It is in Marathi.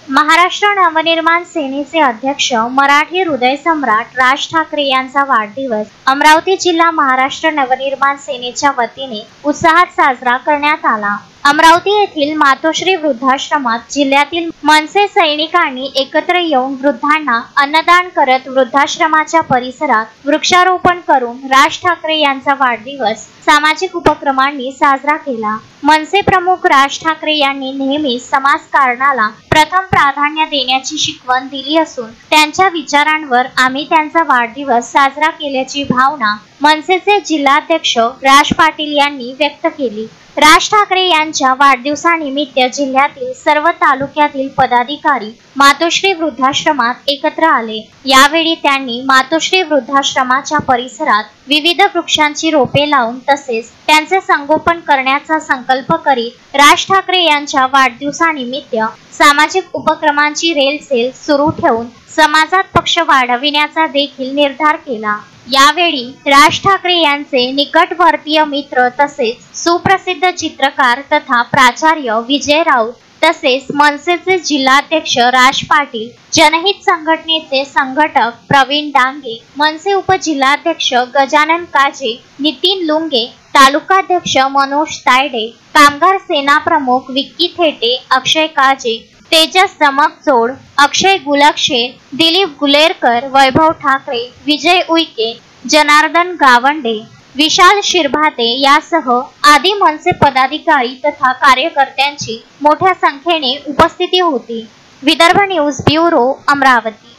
महाराष्ट्र नवनिर्माण सेनेचे अध्यक्ष मराठी हृदय सम्राट राज ठाकरे यांचा वाढदिवस अमरावती जिल्हा महाराष्ट्र नवनिर्माण सेनेच्या वतीने उत्साहात साजरा करण्यात आला। अमरावती येथील मातोश्री वृद्धाश्रमात जिल्ह्यातील मनसे सैनिकांनी एकत्र येऊन वृद्धांना अन्नदान करत वृद्धाश्रमाच्या परिसरात वृक्षारोपण करून राज ठाकरे यांचा वाढदिवस सामाजिक उपक्रमांनी साजरा केला। मनसे प्रमुख राज ठाकरे यांनी नेहमी समाजकारणाला प्रथम प्राधान्य देण्याची शिकवण दिली असून त्यांच्या विचारांवर आम्ही त्यांचा वाढदिवस साजरा केल्याची भावना मनसेचे जिल्हाध्यक्ष राज पाटील यांनी व्यक्त केली। राज ठाकरे यांच्या वाढदिवसानिमित्त जिल्ह्यातील सर्व तालुक्यातील पदाधिकारी मातोश्री वृद्धाश्रमात एकत्र आले। यावेळी त्यांनी मातोश्री वृद्धाश्रमाच्या परिसरात विविध वृक्षांची रोपे लावून तसेच त्यांचे संगोपन करण्याचा संकल्प करीत राज ठाकरे यांच्या वाढदिवसानिमित्त सामाजिक उपक्रमांची रेलचेल सुरू ठेवून समाजात पक्ष वाढविण्याचा देखील निर्धार केला। यावेळी राज ठाकरे यांचे निकटवर्तीय मित्र तसेच सुप्रसिद्ध चित्रकार तथा प्राचार्य विजय राऊत तसेच मनसेचे जिल्हाध्यक्ष राज पाटील, जनहित संघटनेचे संघटक प्रवीण डांगे, मनसे उपजिल्हाध्यक्ष गजानन काजे, नितीन लुंगे, तालुकाध्यक्ष मनोज तायडे, कामगार सेना प्रमुख विक्की थेटे, अक्षय काजे, तेजस चमकजोड, अक्षय गुलक्षे, दिलीप गुलेरकर, वैभव ठाकरे, विजय उईके, जनार्दन गावंडे, विशाल शिरभाते यासह आदी मनसे पदाधिकारी तथा कार्यकर्त्यांची मोठ्या संख्येने उपस्थिती होती। Vidarbha news bureau, Amravati.